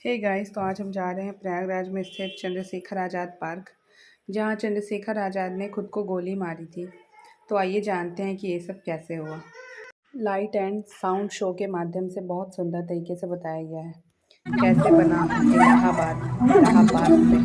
Hey guys, तो आज हम जा रहे हैं प्रयागराज में स्थित चंद्रशेखर आज़ाद पार्क, जहां चंद्रशेखर आज़ाद ने खुद को गोली मारी थी। तो आइए जानते हैं कि ये सब कैसे हुआ। लाइट एंड साउंड शो के माध्यम से बहुत सुंदर तरीके से बताया गया है कैसे बना इलाहाबाद से।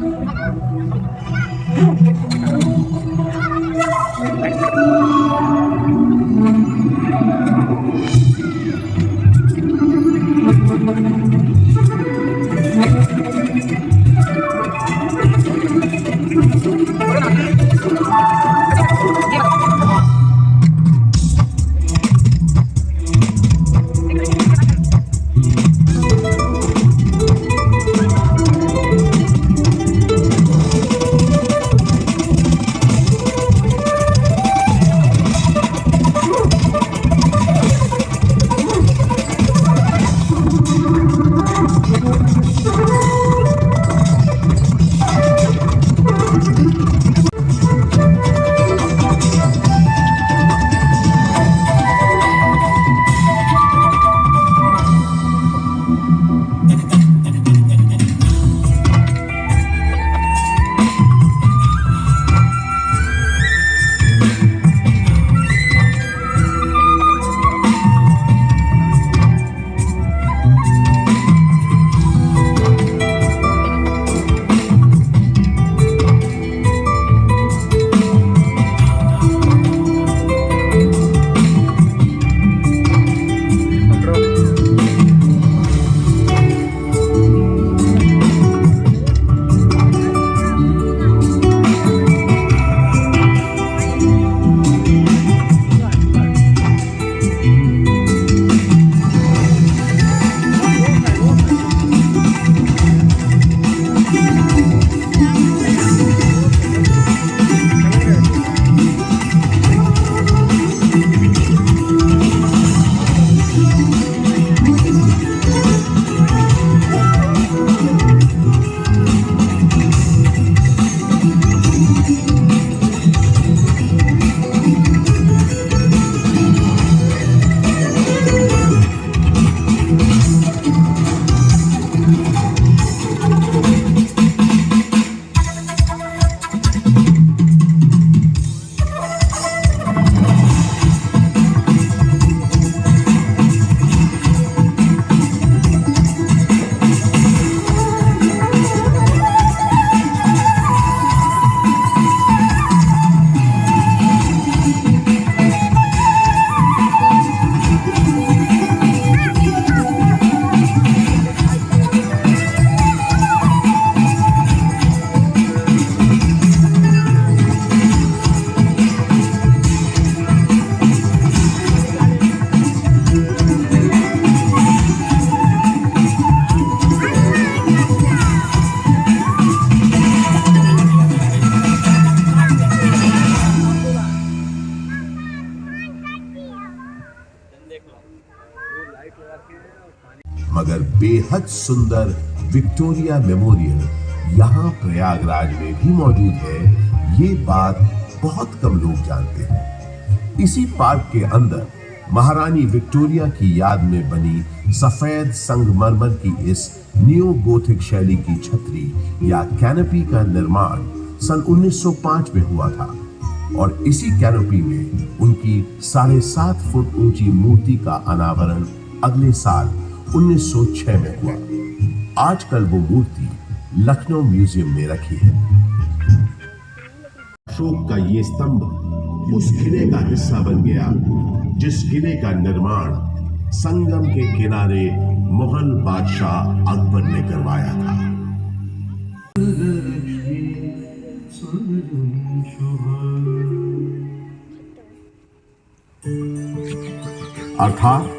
मगर बेहद सुंदर विक्टोरिया मेमोरियल यहाँ प्रयागराज में भी मौजूद है, ये बात बहुत कम लोग जानते हैं। इसी पार्क के अंदर महारानी विक्टोरिया की याद में बनी सफेद संगमरमर की इस नियो गोथिक शैली की छतरी या कैनोपी का निर्माण सन 1905 में हुआ था और इसी कैनोपी में उनकी 7.5 फुट ऊंची मूर्ति का अनावरण अगले साल 1906 में हुआ। आजकल वो मूर्ति लखनऊ म्यूजियम में रखी है। अशोक का ये स्तंभ उस किले का हिस्सा बन गया जिस किले का निर्माण संगम के किनारे मुगल बादशाह अकबर ने करवाया था। अर्थात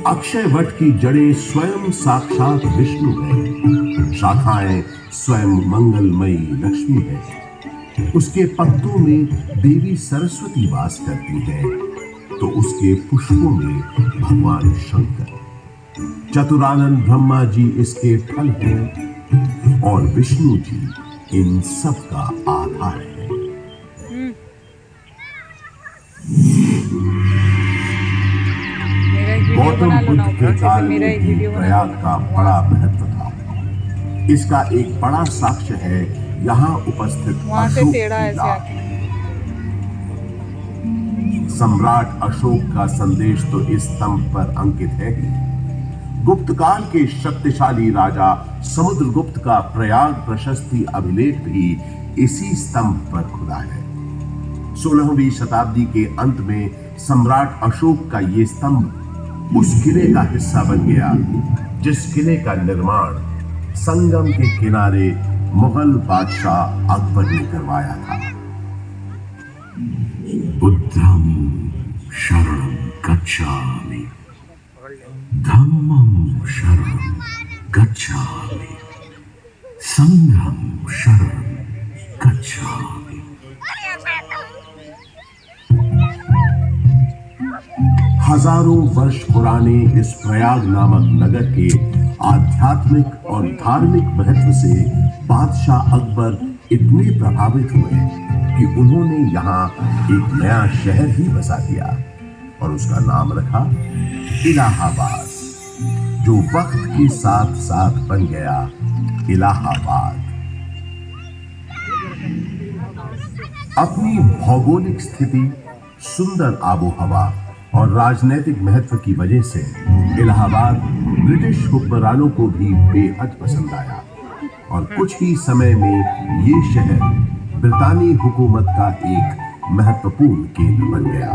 अक्षय वट की जड़ें स्वयं साक्षात विष्णु है, शाखाएं स्वयं मंगलमयी लक्ष्मी है, उसके पत्तों में देवी सरस्वती वास करती है तो उसके पुष्पों में भगवान शंकर, चतुरानन ब्रह्मा जी इसके फल हैं और विष्णु जी इन सब का आधार है। गौतम बुद्ध के काल में भी प्रयाग का बड़ा महत्व था। इसका एक बड़ा साक्ष्य है यहाँ उपस्थित वहां से अशोक टेढ़ा की ऐसे लाट। आके सम्राट अशोक का संदेश तो इस स्तंभ पर अंकित है ही। गुप्त काल के शक्तिशाली राजा समुद्रगुप्त का प्रयाग प्रशस्ति अभिलेख भी इसी स्तंभ पर खुदा है। 16वीं शताब्दी के अंत में सम्राट अशोक का ये स्तंभ उस किले का हिस्सा बन गया जिस किले का निर्माण संगम के किनारे मुगल बादशाह अकबर ने करवाया था। बुद्धं शरणं गच्छामि, धम्मं शरणं गच्छामि, संघं शरणं गच्छामि। हजारों वर्ष पुराने इस प्रयाग नामक नगर के आध्यात्मिक और धार्मिक महत्व से बादशाह अकबर इतने प्रभावित हुए कि उन्होंने यहाँ एक नया शहर ही बसा दिया और उसका नाम रखा इलाहाबाद, जो वक्त के साथ साथ बन गया इलाहाबाद। अपनी भौगोलिक स्थिति, सुंदर आबोहवा और राजनीतिक महत्व की वजह से इलाहाबाद ब्रिटिश हुक्मरानों को भी बेहद पसंद आया और कुछ ही समय में ये शहर ब्रितानी हुकूमत का एक महत्वपूर्ण केंद्र बन गया।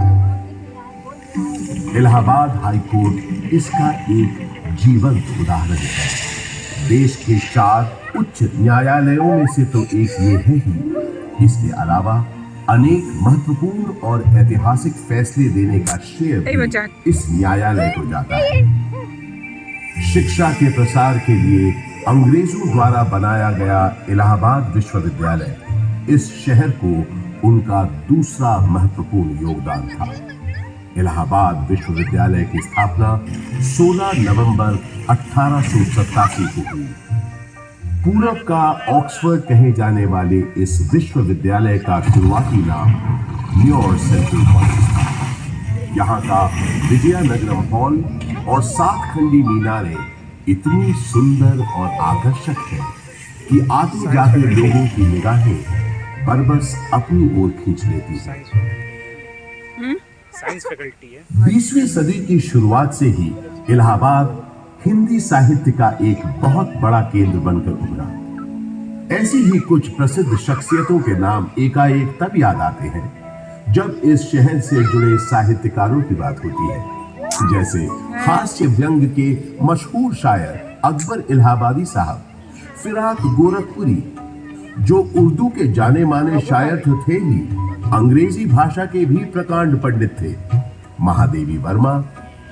इलाहाबाद हाई कोर्ट इसका एक जीवंत उदाहरण है। देश के 4 उच्च न्यायालयों में से तो एक ये है ही। इसके अलावा अनेक महत्वपूर्ण और ऐतिहासिक फैसले देने का श्रेय भी इस न्यायालय को जाता है। शिक्षा के प्रसार के लिए अंग्रेजों द्वारा बनाया गया इलाहाबाद विश्वविद्यालय इस शहर को उनका दूसरा महत्वपूर्ण योगदान था। इलाहाबाद विश्वविद्यालय की स्थापना 16 नवंबर 1887 को हुई। पूरब का ऑक्सफोर्ड कहे जाने वाले इस विश्वविद्यालय का शुरुआती नाम न्यूयॉर्क सेंट्रल कॉलेज था। यहाँ का विजयनगरम हॉल और 7 खंडी मीनारें इतनी सुंदर और आकर्षक है कि आते जाते लोगों की निगाहें बरबस अपनी ओर खींच लेती है। साइंस फैकल्टी है। 20वीं सदी की शुरुआत से ही इलाहाबाद हिंदी साहित्य का एक बहुत बड़ा केंद्र बनकर उभरा। ऐसी ही कुछ प्रसिद्ध शख्सियतों के नाम एकाएक तब याद आते हैं जब इस शहर से जुड़े साहित्यकारों की बात होती है, जैसे हास्य व्यंग के मशहूर शायर अकबर इलाहाबादी साहब, फिराक गोरखपुरी जो उर्दू के जाने माने शायर तो थे ही, अंग्रेजी भाषा के भी प्रकांड पंडित थे, महादेवी वर्मा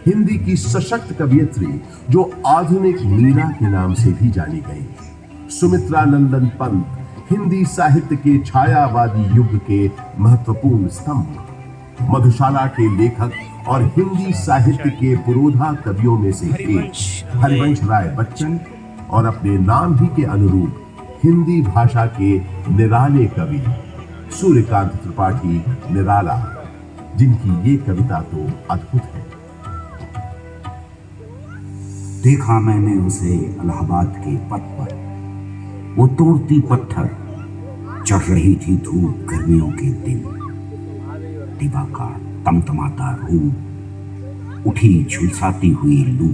हिंदी की सशक्त कवियत्री जो आधुनिक मीरा के नाम से भी जानी गई, सुमित्रा नंदन पंत हिंदी साहित्य के छायावादी युग के महत्वपूर्ण स्तंभ, मधुशाला के लेखक और हिंदी साहित्य के पुरोधा कवियों में से एक हरिवंश राय बच्चन और अपने नाम ही के अनुरूप हिंदी भाषा के निराले कवि सूर्यकांत त्रिपाठी निराला, जिनकी ये कविता तो अद्भुत है। देखा मैंने उसे इलाहाबाद के पथ पर, वो तोड़ती पत्थर, चढ़ रही थी धूप गर्मियों के दिन, दिवा का तमतमाता रूप, उठी झुलसाती हुई लू,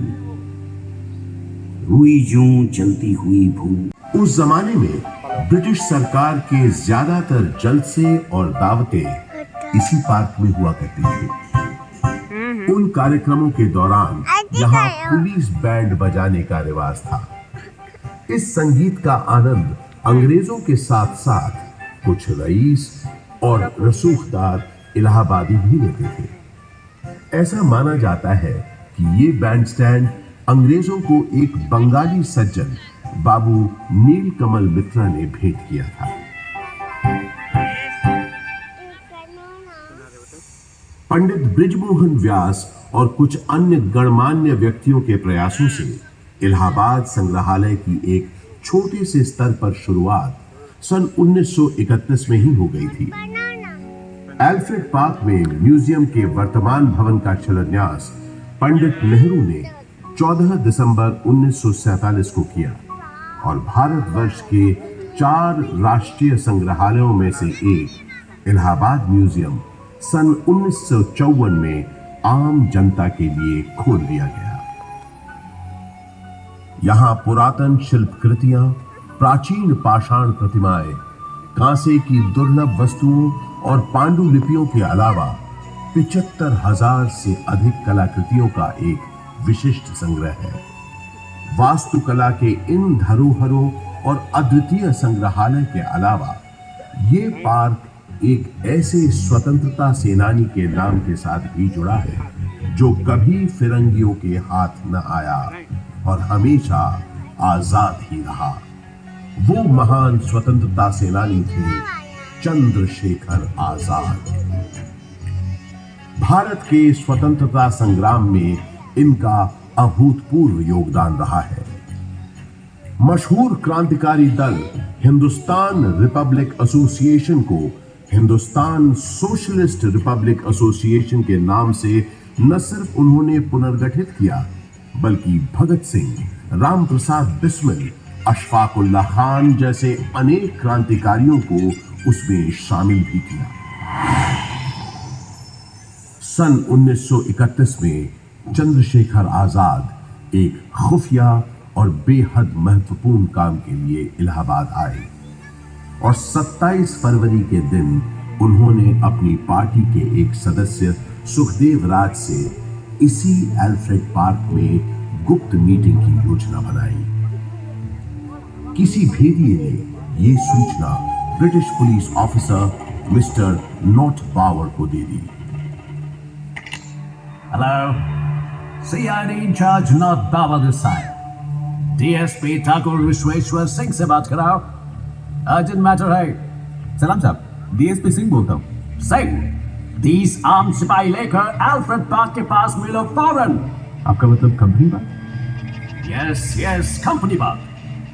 रुई जूं जलती हुई भू। उस जमाने में ब्रिटिश सरकार के ज्यादातर जलसे और दावतें इसी पार्क में हुआ करती थी। उन कार्यक्रमों के दौरान यहाँ पुलिस बैंड बजाने का रिवाज था। इस संगीत का आनंद अंग्रेजों के साथ साथ कुछ रईस और रसूखदार इलाहाबादी भी लेते थे। ऐसा माना जाता है कि ये बैंड स्टैंड अंग्रेजों को एक बंगाली सज्जन बाबू नीलकमल मित्रा ने भेंट किया था। पंडित बृजमोहन व्यास और कुछ अन्य गणमान्य व्यक्तियों के प्रयासों से इलाहाबाद संग्रहालय की एक छोटे से स्तर पर शुरुआत सन 1931 में ही हो गई थी। एल्फ्रेड पार्क में म्यूजियम के वर्तमान भवन का शिलान्यास पंडित नेहरू ने 14 दिसंबर 1947 को किया और भारतवर्ष के 4 राष्ट्रीय संग्रहालयों में से एक इलाहाबाद म्यूजियम सन 1954 में आम जनता के लिए खोल दिया गया। यहां पुरातन शिल्पकृतियां, प्राचीन पाषाण प्रतिमाएं, कांसे की दुर्लभ वस्तुओं और पांडुलिपियों के अलावा 75,000 से अधिक कलाकृतियों का एक विशिष्ट संग्रह है। वास्तुकला के इन धरोहरों और अद्वितीय संग्रहालय के अलावा ये पार्क एक ऐसे स्वतंत्रता सेनानी के नाम के साथ भी जुड़ा है जो कभी फिरंगियों के हाथ न आया और हमेशा आजाद ही रहा। वो महान स्वतंत्रता सेनानी थे चंद्रशेखर आजाद। भारत के स्वतंत्रता संग्राम में इनका अभूतपूर्व योगदान रहा है। मशहूर क्रांतिकारी दल हिंदुस्तान रिपब्लिक एसोसिएशन को हिंदुस्तान सोशलिस्ट रिपब्लिक एसोसिएशन के नाम से न सिर्फ उन्होंने पुनर्गठित किया, बल्कि भगत सिंह, रामप्रसाद बिस्मिल, अशफाक उल्लाह खान जैसे अनेक क्रांतिकारियों को उसमें शामिल भी किया। सन 1931 में चंद्रशेखर आजाद एक खुफिया और बेहद महत्वपूर्ण काम के लिए इलाहाबाद आए और 27 फरवरी के दिन उन्होंने अपनी पार्टी के एक सदस्य सुखदेव राज से इसी एल्फ्रेड पार्क में गुप्त मीटिंग की योजना बनाई। किसी भेदिए ने यह सूचना British police officer mister Nott Bower को दे दी। Hello, CID in charge Not Baba this side. DSP Thakur Vishweshwar Singh से बात कराओ। अर्जेंट मैटर है। सलाम साहब, डीएसपी सिंह बोलता हूँ। सिंह, 20 आर्म सिपाही लेकर एल्फ्रेड पार्क के पास मिलो फौरन। आपका मतलब कंपनी बात? यस, कंपनी बात।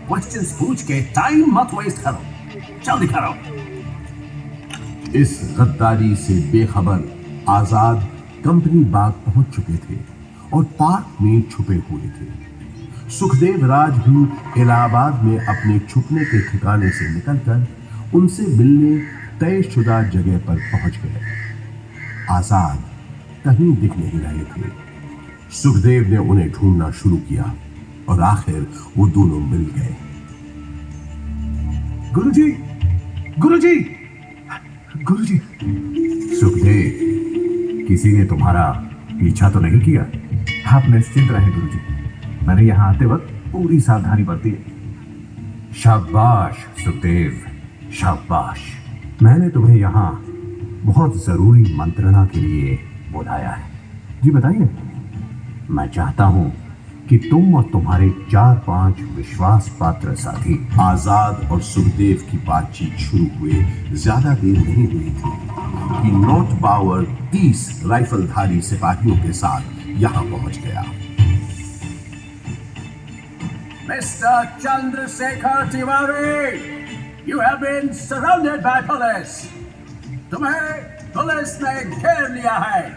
क्वेश्चंस पूछ के टाइम मत वेस्ट करो, जल्दी करो। इस गद्दारी से बेखबर आजाद कंपनी बाग पहुंच चुके थे और पार्क में छुपे हुए थे। सुखदेव राज भी इलाहाबाद में अपने छुपने के ठिकाने से निकलकर उनसे मिलने तयशुदा जगह पर पहुंच गए। आजाद कहीं दिख नहीं रहे थे। सुखदेव ने उन्हें ढूंढना शुरू किया और आखिर वो दोनों मिल गए। गुरुजी, गुरुजी, गुरुजी। सुखदेव, किसी ने तुम्हारा पीछा तो नहीं किया? आप निश्चिंत रहें गुरुजी, मैंने यहाँ आते वक्त पूरी सावधानी बरती है। शाबाश सुखदेव, शाबाश। मैंने तुम्हें यहाँ बहुत जरूरी मंत्रणा के लिए बुलाया है। जी बताइए। मैं चाहता हूँ कि तुम और तुम्हारे 4-5 विश्वास पात्र साथी। आजाद और सुखदेव की बातचीत शुरू हुए ज्यादा देर नहीं हुई थी कि नॉट बावर 30 राइफलधारी सिपाहियों के साथ यहां पहुंच गया। Mister Chandrashekhar Tiwari, you have been surrounded by police. तुम्हें पुलिस ने घेर लिया है।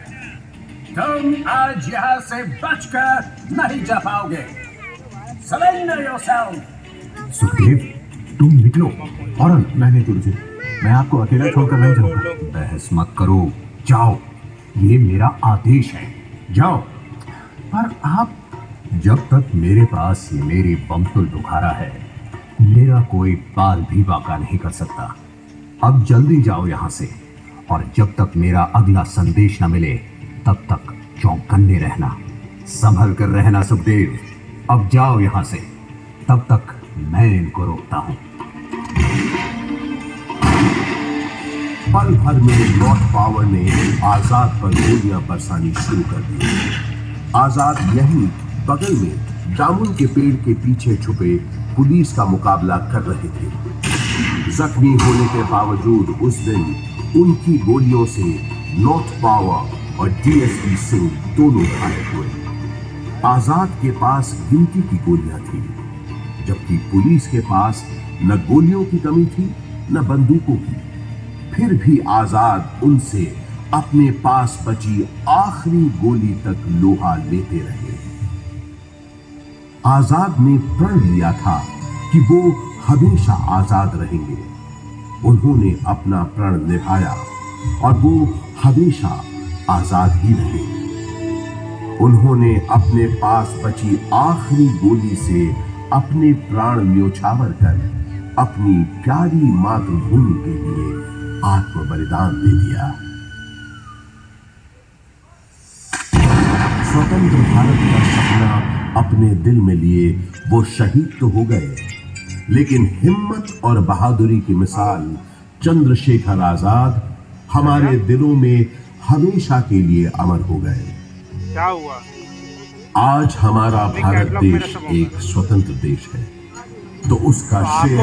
तुम आज यहाँ से बचकर नहीं जा पाओगे। Surrender yourself. सुखदेव, तुम निकलो फौरन। नहीं गुरुजी, मैं आपको अकेला छोड़कर नहीं जाऊंगा। बहस मत करो, जाओ, ये मेरा आदेश है, जाओ। पर आप, जब तक मेरे पास मेरी बमतुल बुखारा है, मेरा कोई बाल भी बाका नहीं कर सकता। अब जल्दी जाओ यहाँ से, और जब तक मेरा अगला संदेश न मिले तब तक चौकन्ने रहना, संभल कर रहना। सुखदेव, अब जाओ यहाँ से, तब तक मैं इनको रोकता हूँ। पल भर में नॉट बावर ने आजाद पर गोलियां बरसानी शुरू कर दी। आजाद यहीं बगल में जामुन के पेड़ के पीछे छुपे पुलिस का मुकाबला कर रहे थे। जख्मी होने के बावजूद उस दिन उनकी गोलियों से नॉट बावर और डीएसपी सिंह दोनों घायल हुए। आजाद के पास गिनती की गोलियां थी, जबकि पुलिस के पास न गोलियों की कमी थी न बंदूकों की। फिर भी आजाद उनसे अपने पास बची आखिरी गोली तक लोहा लेते रहे। आजाद ने प्रण लिया था कि वो हमेशा आजाद रहेंगे। उन्होंने अपना प्रण निभाया और वो हमेशा आजाद ही रहे। उन्होंने अपने पास बची आखिरी गोली से अपने प्राण न्योछावर कर अपनी प्यारी मातृभूमि के लिए आत्म बलिदान दे दिया। स्वतंत्र भारत का सपना अपने दिल में लिए वो शहीद तो हो गए, लेकिन हिम्मत और बहादुरी की मिसाल चंद्रशेखर आजाद हमारे दिलों में हमेशा के लिए अमर हो गए। क्या हुआ? आज हमारा भारत देश एक स्वतंत्र देश है, तो उसका श्रेय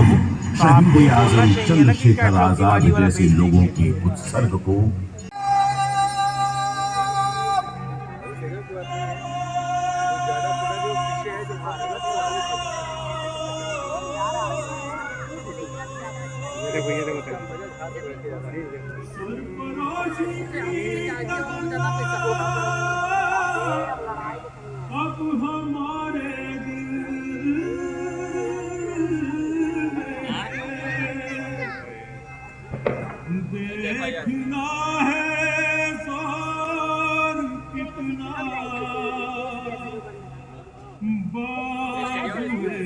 शहीद आजम चंद्रशेखर आजाद जैसे लोगों के उत्सर्ग को देखना है ज़ोर कितना बाज़ में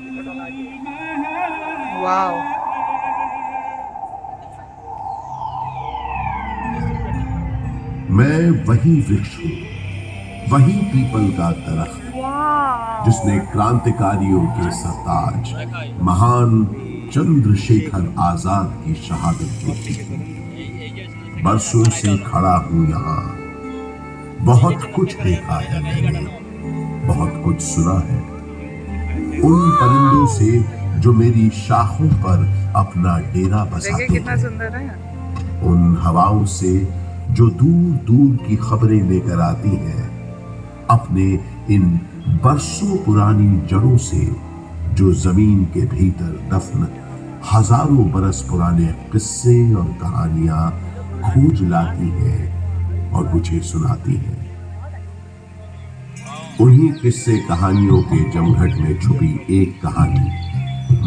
कातिल में है। वाओ, मैं वही वृक्ष हूं, वही पीपल का दरख्त जिसने क्रांतिकारियों के सरताज महान चंद्रशेखर आजाद की शहादत देखी। बरसों से खड़ा हूं यहाँ, बहुत कुछ देखा है मैंने, बहुत कुछ सुना है। उन परिंदों से जो मेरी शाखों पर अपना डेरा बसाते हैं, कितना सुंदर है। उन हवाओं से जो दूर दूर की खबरें लेकर आती हैं, अपने इन बरसों पुरानी जड़ों से जो जमीन के भीतर दफन हजारों बरस पुराने किस्से और कहानियां खोज लाती हैं और मुझे सुनाती हैं। उन्हीं किस्से कहानियों के जमघट में छुपी एक कहानी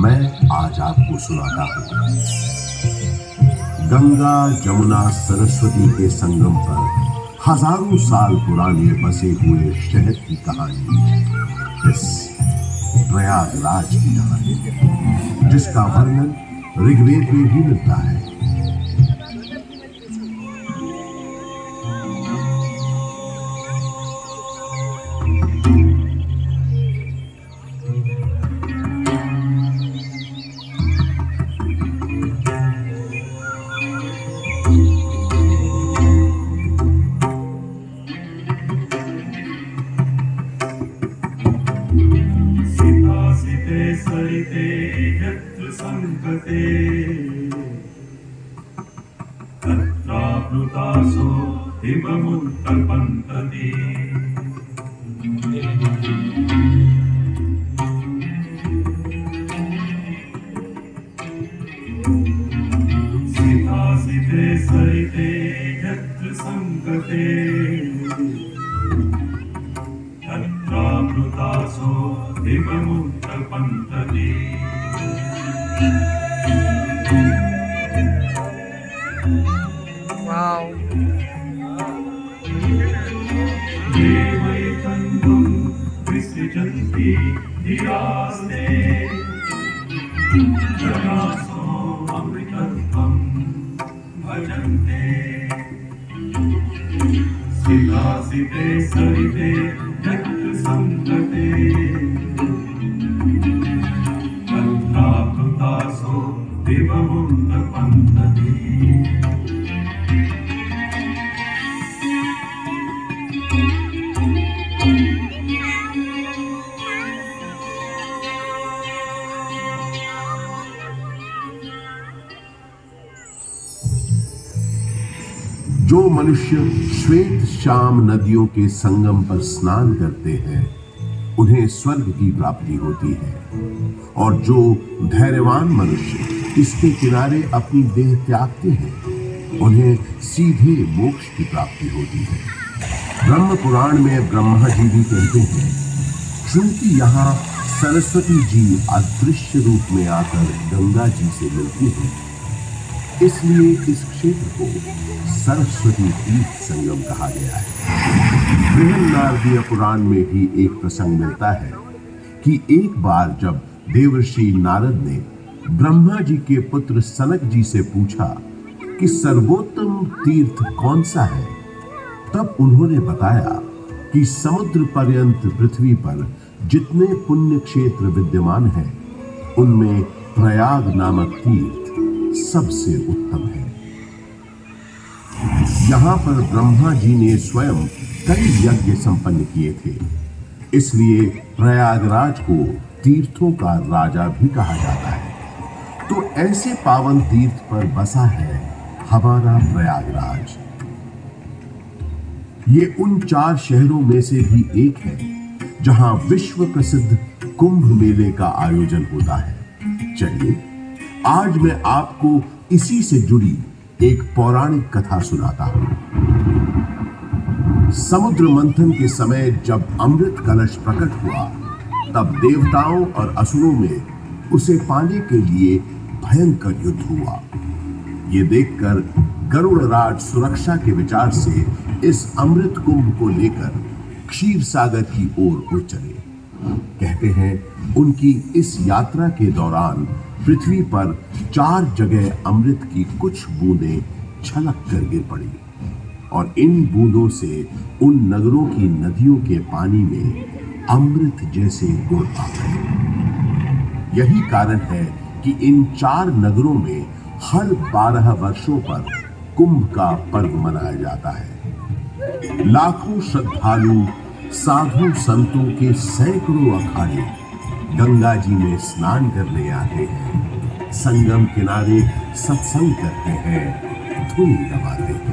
मैं आज आपको सुनाता हूं। गंगा जमुना सरस्वती के संगम पर हजारों साल पुराने बसे हुए शहर की कहानी, इस प्रयागराज की कहानी, जिसका वर्णन ऋग्वेद में भी मिलता है। सरिते यत्र संकटे तत्राप्लुतासो हिममुत्तपन्तति। सितासिते सरिते यत्र संकटे तत्राप्लुतासो हिममुत्तपन्तति। वाओ, देवैकन्दं विसृजन्ति धियास्ते जनासो अमृतत्वं भजन्ते। सितासिते सरिते यत्र संकटे तत्राप्लुतासो हिममुत्तपन्तति। जो मनुष्य श्वेत श्याम नदियों के संगम पर स्नान करते हैं, उन्हें स्वर्ग की प्राप्ति होती है, और जो धैर्यवान मनुष्य इसके किनारे अपनी देह त्यागते हैं, उन्हें सीधे मोक्ष की प्राप्ति होती है। ब्रह्म पुराण में ब्रह्मा जी भी कहते हैं, चूंकि यहाँ सरस्वती जी अदृश्य रूप में आकर गंगा जी से मिलती हैं। इसलिए इस क्षेत्र को सरस्वती तीर्थ संगम कहा गया है। बृहन्नारदीय पुराण में भी एक प्रसंग मिलता है कि एक बार जब देवर्षि नारद ने ब्रह्मा जी के पुत्र सनक जी से पूछा कि सर्वोत्तम तीर्थ कौन सा है, तब उन्होंने बताया कि समुद्र पर्यंत पृथ्वी पर जितने पुण्य क्षेत्र विद्यमान हैं, उनमें प्रयाग नामक तीर्थ सबसे उत्तम है। यहां पर ब्रह्मा जी ने स्वयं कई यज्ञ संपन्न किए थे, इसलिए प्रयागराज को तीर्थों का राजा भी कहा जाता है। तो ऐसे पावन तीर्थ पर बसा है हमारा प्रयागराज। ये उन 4 शहरों में से भी एक है जहां विश्व प्रसिद्ध कुंभ मेले का आयोजन होता है। चलिए आज मैं आपको इसी से जुड़ी एक पौराणिक कथा सुनाता हूं। समुद्र मंथन के समय जब अमृत कलश प्रकट हुआ, तब देवताओं और असुरों में उसे पाने के लिए भयंकर युद्ध हुआ। ये देखकर गरुड़राज सुरक्षा के विचार से इस अमृत कुंभ को लेकर क्षीर सागर की ओर उड़ चले। कहते हैं उनकी इस यात्रा के दौरान पृथ्वी पर 4 जगह अमृत की कुछ बूंदें छलक कर गिर पड़ी और इन बूंदों से उन नगरों की नदियों के पानी में अमृत जैसे गुण आ गए। यही कारण है कि इन 4 नगरों में हर 12 वर्षों पर कुंभ का पर्व मनाया जाता है। लाखों श्रद्धालु साधु संतों के सैकड़ों अखाड़े गंगा जी में स्नान करने आते हैं, संगम किनारे सत्संग करते हैं, धुन गवाते हैं।